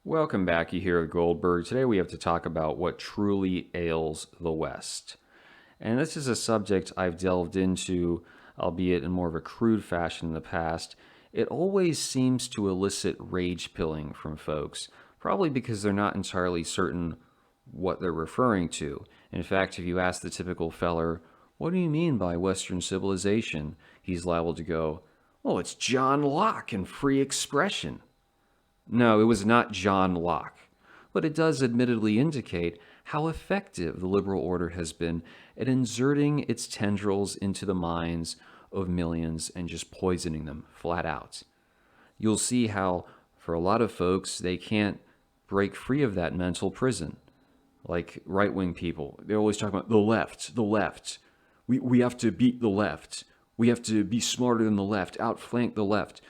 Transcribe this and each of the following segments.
Welcome back. You hear Goldberg. Today we have to talk about what truly ails the West. And this is a subject I've delved into, albeit in more of a crude fashion in the past. It always seems to elicit rage pilling from folks, probably because they're not entirely certain what they're referring to. In fact, if you ask the typical feller, "What do you mean by Western civilization?" he's liable to go, "Oh, it's John Locke and free expression." No, it was not John Locke, but it does admittedly indicate how effective the liberal order has been at inserting its tendrils into the minds of millions and just poisoning them flat out. You'll see how, for a lot of folks, they can't break free of that mental prison. Like right wing people, they're always talking about the left, the left. We have to beat the left. We have to be smarter than the left, outflank the left.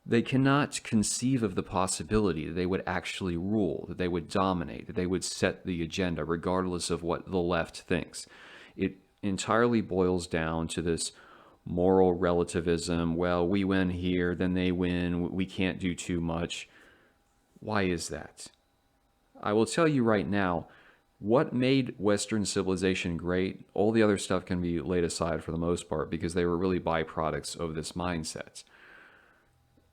They cannot conceive of the possibility that they would actually rule, that they would dominate, that they would set the agenda, regardless of what the left thinks. It entirely boils down to this moral relativism. Well, we win here, then they win. We can't do too much. Why is that? I will tell you right now, what made Western civilization great, all the other stuff can be laid aside for the most part because they were really byproducts of this mindset.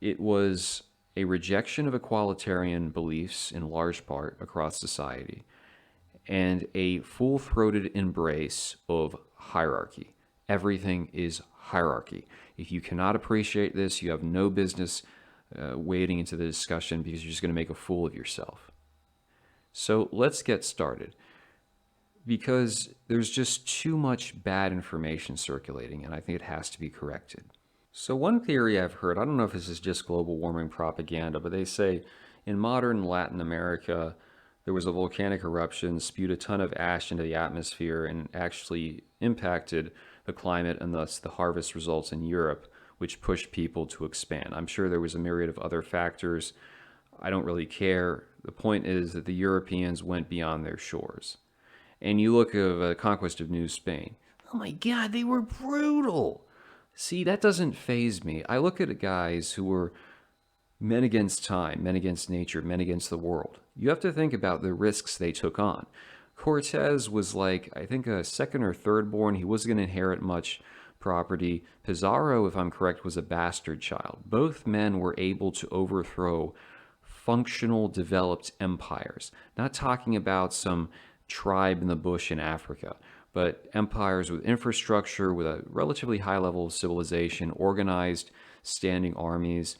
It was a rejection of equalitarian beliefs in large part across society and a full throated embrace of hierarchy. Everything is hierarchy. If you cannot appreciate this, you have no business wading into the discussion because you're just going to make a fool of yourself. So let's get started because there's just too much bad information circulating, and I think it has to be corrected. So one theory I've heard, I don't know if this is just global warming propaganda, but they say in modern Latin America, there was a volcanic eruption, spewed a ton of ash into the atmosphere, and actually impacted the climate and thus the harvest results in Europe, which pushed people to expand. I'm sure there was a myriad of other factors. I don't really care. The point is that the Europeans went beyond their shores. And you look at the conquest of New Spain. Oh my God, they were brutal. See, that doesn't faze me. I look at guys who were men against time, men against nature, men against the world. You have to think about the risks they took on. Cortez was like, I think, a second or third born. He wasn't going to inherit much property. Pizarro, if I'm correct, was a bastard child. Both men were able to overthrow functional, developed empires. Not talking about some tribe in the bush in Africa, but empires with infrastructure, with a relatively high level of civilization, organized standing armies.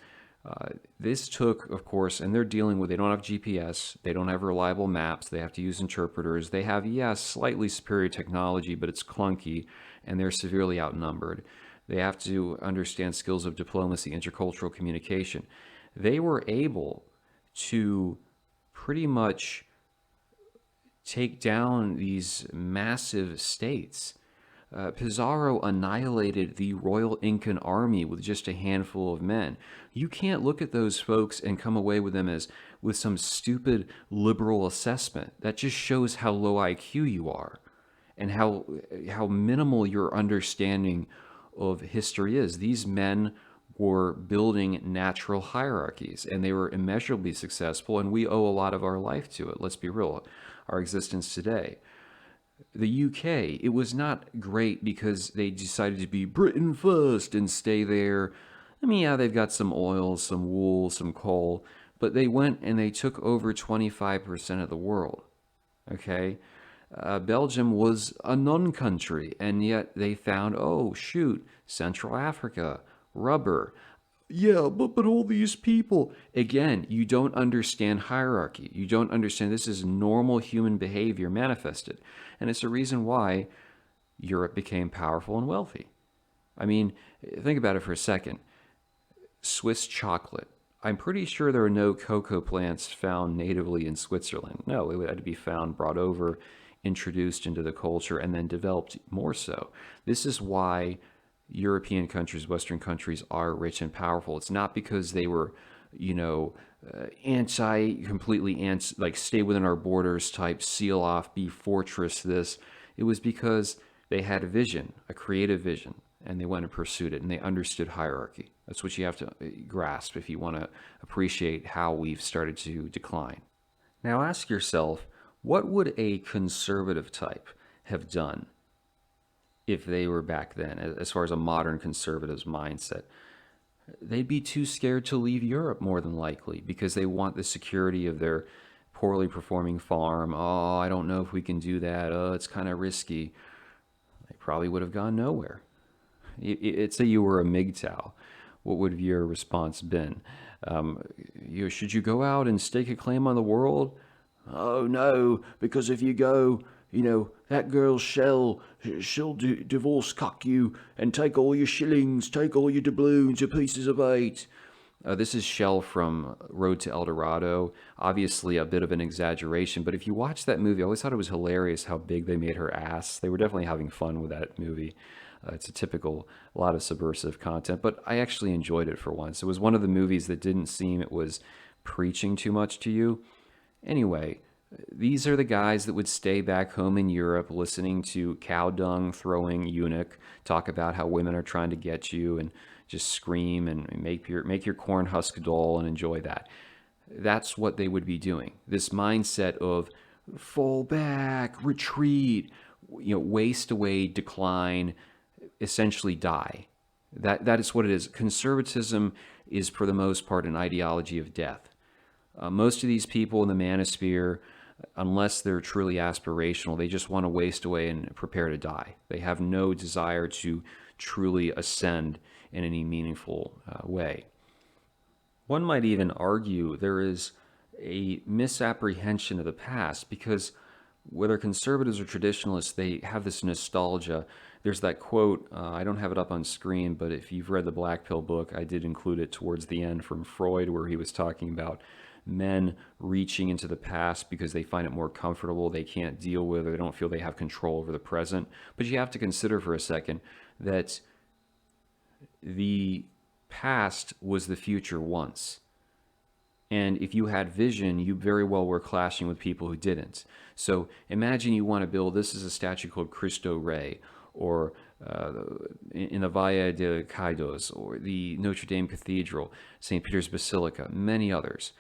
This took, of course, and they're dealing with, they don't have GPS, they don't have reliable maps, they have to use interpreters. They have, yes, slightly superior technology, but it's clunky, and they're severely outnumbered. They have to understand skills of diplomacy, intercultural communication. They were able to pretty much take down these massive states. Pizarro annihilated the Royal Incan army with just a handful of men. You can't look at those folks and come away with them as with some stupid liberal assessment. That just shows how low IQ you are and how minimal your understanding of history is. These men were building natural hierarchies and they were immeasurably successful, and we owe a lot of our life to it. Let's be real, our existence today. The UK, it was not great because they decided to be Britain first and stay there. I mean, yeah, they've got some oil, some wool, some coal, but they went and they took over 25% of the world. Okay? Belgium was a non-country, and yet they found, oh, shoot, Central Africa, rubber. Yeah, but all these people. Again, you don't understand hierarchy. You don't understand this is normal human behavior manifested. And it's a reason why Europe became powerful and wealthy. I mean, think about it for a second. Swiss chocolate. I'm pretty sure there are no cocoa plants found natively in Switzerland. No, it had to be found, brought over, introduced into the culture, and then developed more so. This is why European countries, Western countries are rich and powerful. It's not because they were, completely anti, like stay within our borders type, seal off, be fortress this. It was because they had a vision, a creative vision, and they went and pursued it, and they understood hierarchy. That's what you have to grasp if you want to appreciate how we've started to decline. Now ask yourself, what would a conservative type have done if they were back then, as far as a modern conservative's mindset? They'd be too scared to leave Europe, more than likely, because they want the security of their poorly performing farm. Oh, I don't know if we can do that. Oh, it's kind of risky. They probably would have gone nowhere. It's say you were a MGTOW. What would your response been? Should you go out and stake a claim on the world? Oh no, because if you go, that girl she'll divorce cuck you and take all your shillings, take all your doubloons, your pieces of eight. This is Shell from Road to El Dorado. Obviously a bit of an exaggeration, but if you watch that movie, I always thought it was hilarious how big they made her ass. They were definitely having fun with that movie. It's a lot of subversive content, but I actually enjoyed it for once. It was one of the movies that didn't seem it was preaching too much to you. Anyway, these are the guys that would stay back home in Europe listening to cow dung throwing eunuch talk about how women are trying to get you and just scream and make your corn husk dull and enjoy that. That's what they would be doing. This mindset of fall back, retreat, waste away, decline, essentially die. That is what it is. Conservatism is, for the most part, an ideology of death. Most of these people in the manosphere, unless they're truly aspirational, they just want to waste away and prepare to die. They have no desire to truly ascend in any meaningful way. One might even argue there is a misapprehension of the past, because whether conservatives or traditionalists, they have this nostalgia. There's that quote, I don't have it up on screen, but if you've read the Black Pill book, I did include it towards the end, from Freud, where he was talking about men reaching into the past because they find it more comfortable, they can't deal with, or they don't feel they have control over the present. But you have to consider for a second that the past was the future once. And if you had vision, you very well were clashing with people who didn't. So imagine you want to build, this is a statue called Cristo Rey, or in the Valle de Caídos, or the Notre Dame Cathedral, St. Peter's Basilica, many others.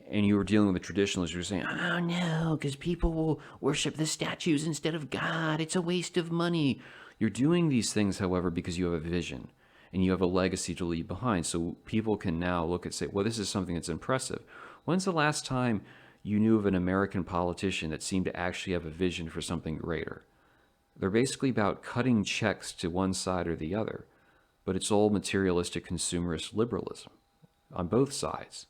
And you were dealing with the traditionalists, you were saying, oh no, because people will worship the statues instead of God. It's a waste of money. You're doing these things, however, because you have a vision and you have a legacy to leave behind. So people can now look and say, well, this is something that's impressive. When's the last time you knew of an American politician that seemed to actually have a vision for something greater? They're basically about cutting checks to one side or the other, but it's all materialistic consumerist liberalism on both sides.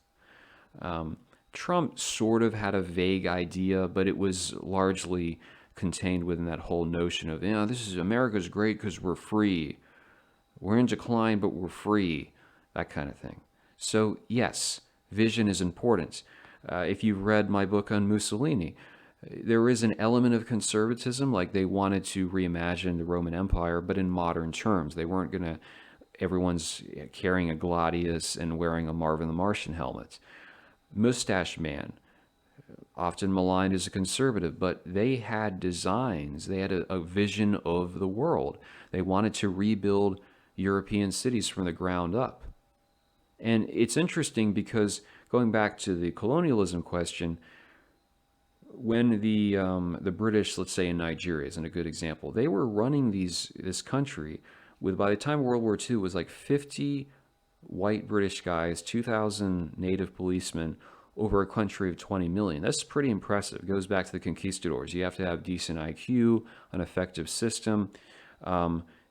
Trump sort of had a vague idea, but it was largely contained within that whole notion of, this is America's great because we're free. We're in decline, but we're free, that kind of thing. So yes, vision is important. If you've read my book on Mussolini, there is an element of conservatism, like they wanted to reimagine the Roman Empire, but in modern terms. They weren't going to, everyone's carrying a gladius and wearing a Marvin the Martian helmet. Mustache Man, often maligned as a conservative, but they had designs. They had a vision of the world. They wanted to rebuild European cities from the ground up. And it's interesting because, going back to the colonialism question, when the British, let's say in Nigeria isn't a good example, they were running this country with, by the time World War II, it was like 50 white British guys, 2,000 native policemen over a country of 20 million. That's pretty impressive. It goes back to the conquistadors. You have to have decent IQ, an effective system.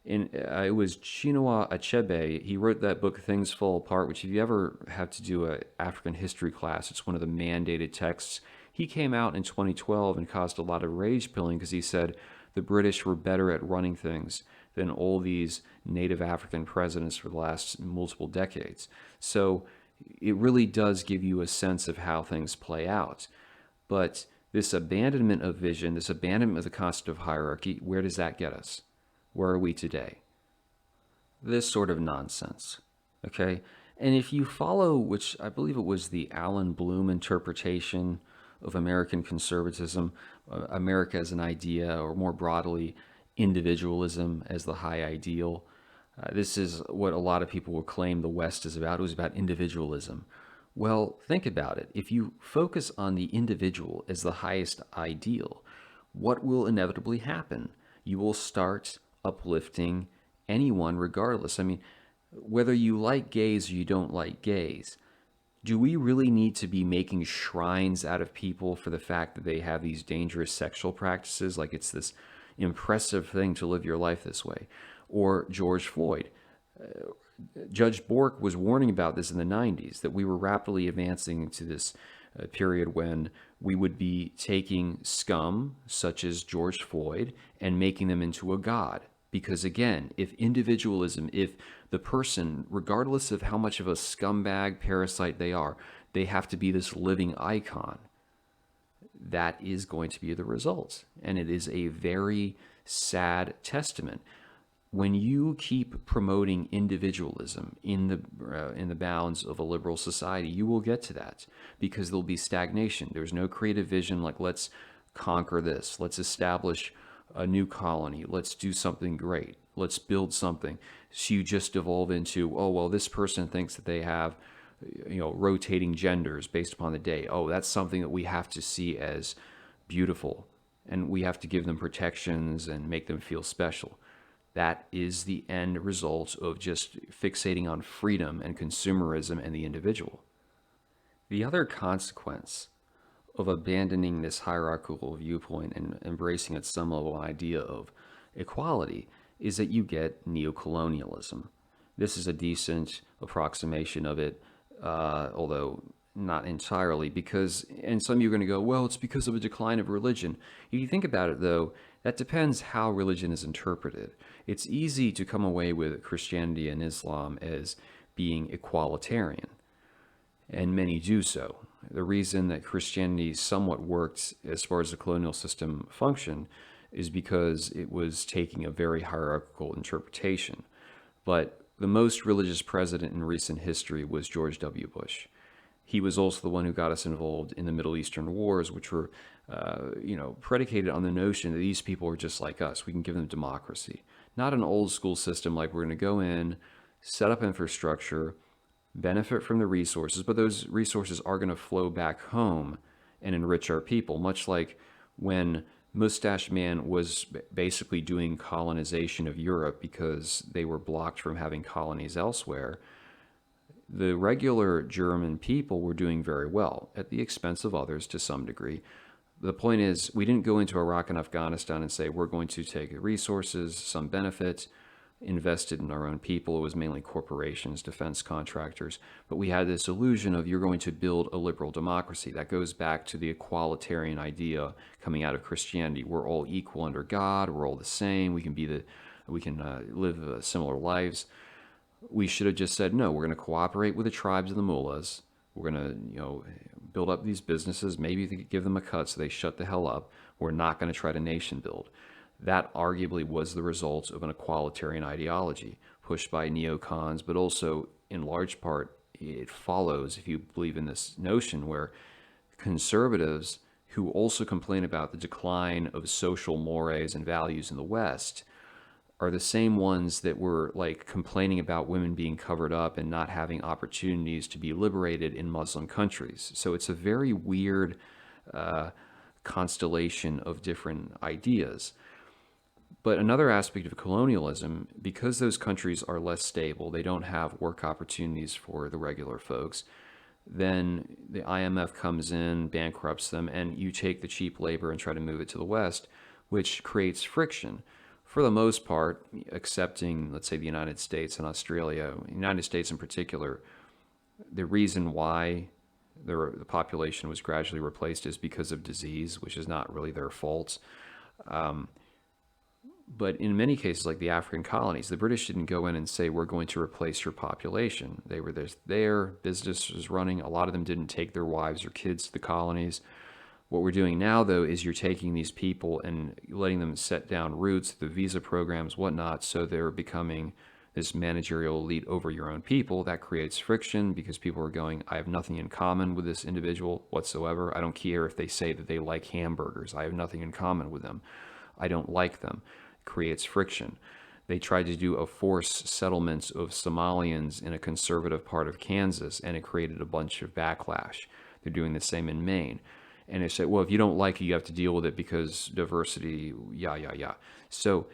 It was Chinua Achebe. He wrote that book, Things Fall Apart, which if you ever have to do an African history class, it's one of the mandated texts. He came out in 2012 and caused a lot of rage pilling because he said the British were better at running things than all these native African presidents for the last multiple decades. So it really does give you a sense of how things play out. But this abandonment of vision, this abandonment of the concept of hierarchy, where does that get us? Where are we today? This sort of nonsense, okay? And if you follow, which I believe it was the Alan Bloom interpretation of American conservatism, America as an idea, or more broadly, individualism as the high ideal, This is what a lot of people will claim the West is about. It was about individualism. Well, think about it. If you focus on the individual as the highest ideal, what will inevitably happen? You will start uplifting anyone regardless. I mean, whether you like gays or you don't like gays, do we really need to be making shrines out of people for the fact that they have these dangerous sexual practices? Like it's this impressive thing to live your life this way. Or George Floyd. Judge Bork was warning about this in the 90s, that we were rapidly advancing into this period when we would be taking scum, such as George Floyd, and making them into a god. Because again, if individualism, if the person, regardless of how much of a scumbag parasite they are, they have to be this living icon, that is going to be the result. And it is a very sad testament. When you keep promoting individualism in the bounds of a liberal society, you will get to that because there'll be stagnation. There's no creative vision like, let's conquer this, let's establish a new colony, let's do something great, let's build something. So you just evolve into, oh, well, this person thinks that they have, rotating genders based upon the day. Oh, that's something that we have to see as beautiful, and we have to give them protections and make them feel special. That is the end result of just fixating on freedom and consumerism and the individual. The other consequence of abandoning this hierarchical viewpoint and embracing at some level an idea of equality is that you get neocolonialism. This is a decent approximation of it, although not entirely, because, and some of you are going to go, well, it's because of a decline of religion. If you think about it, though, that depends how religion is interpreted. It's easy to come away with Christianity and Islam as being equalitarian, and many do so. The reason that Christianity somewhat worked as far as the colonial system functioned is because it was taking a very hierarchical interpretation. But the most religious president in recent history was George W. Bush. He was also the one who got us involved in the Middle Eastern wars, which were, predicated on the notion that these people are just like us. We can give them democracy. Not an old school system like we're going to go in, set up infrastructure, benefit from the resources, but those resources are going to flow back home and enrich our people, much like when Mustache Man was basically doing colonization of Europe because they were blocked from having colonies elsewhere. The regular German people were doing very well at the expense of others to some degree. The point is, we didn't go into Iraq and Afghanistan and say, we're going to take resources, some benefit, invested in our own people. It was mainly corporations, defense contractors. But we had this illusion of you're going to build a liberal democracy. That goes back to the equalitarian idea coming out of Christianity. We're all equal under God. We're all the same. We can live similar lives. We should have just said, no, we're going to cooperate with the tribes and the mullahs. We're going to, build up these businesses. Maybe they could give them a cut so they shut the hell up. We're not going to try to nation build. That arguably was the result of an equalitarian ideology pushed by neocons, but also in large part it follows, if you believe in this notion, where conservatives who also complain about the decline of social mores and values in the West are the same ones that were like complaining about women being covered up and not having opportunities to be liberated in Muslim countries. So it's a very weird constellation of different ideas. But another aspect of colonialism, because those countries are less stable, they don't have work opportunities for the regular folks, then the IMF comes in, bankrupts them, and you take the cheap labor and try to move it to the West, which creates friction. For the most part, accepting, let's say, the United States and Australia, the United States in particular, the reason why the population was gradually replaced is because of disease, which is not really their fault. But in many cases, like the African colonies, the British didn't go in and say, we're going to replace your population. They were there, business was running. A lot of them didn't take their wives or kids to the colonies. What we're doing now, though, is you're taking these people and letting them set down roots, the visa programs, whatnot, so they're becoming this managerial elite over your own people. That creates friction because people are going, I have nothing in common with this individual whatsoever. I don't care if they say that they like hamburgers. I have nothing in common with them. I don't like them. It creates friction. They tried to do a forced settlement of Somalians in a conservative part of Kansas, and it created a bunch of backlash. They're doing the same in Maine. And they said, well, if you don't like it, you have to deal with it because diversity, yeah. So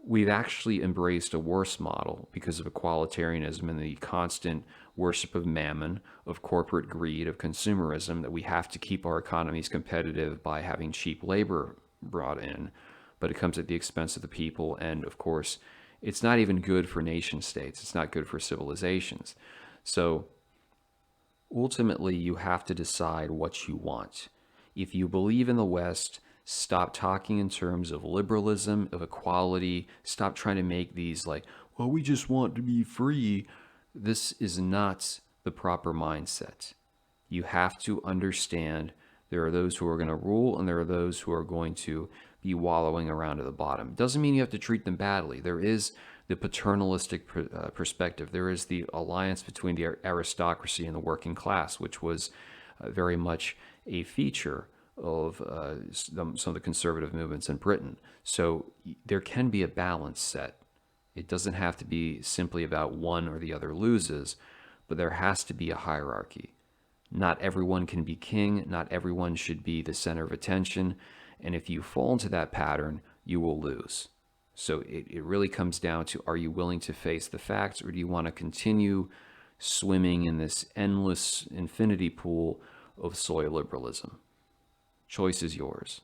we've actually embraced a worse model because of equalitarianism and the constant worship of mammon, of corporate greed, of consumerism, that we have to keep our economies competitive by having cheap labor brought in, but it comes at the expense of the people. And of course, it's not even good for nation states. It's not good for civilizations. So ultimately, you have to decide what you want. If you believe in the West, stop talking in terms of liberalism, of equality. Stop trying to make these like, well, we just want to be free. This is not the proper mindset. You have to understand there are those who are going to rule and there are those who are going to be wallowing around at the bottom. It doesn't mean you have to treat them badly. There is the paternalistic perspective. There is the alliance between the aristocracy and the working class, which was very much a feature of some of the conservative movements in Britain. So there can be a balance set. It doesn't have to be simply about one or the other loses, but there has to be a hierarchy. Not everyone can be king. Not everyone should be the center of attention. And if you fall into that pattern, you will lose. So it really comes down to, are you willing to face the facts, or do you want to continue swimming in this endless infinity pool of soy liberalism? Choice is yours.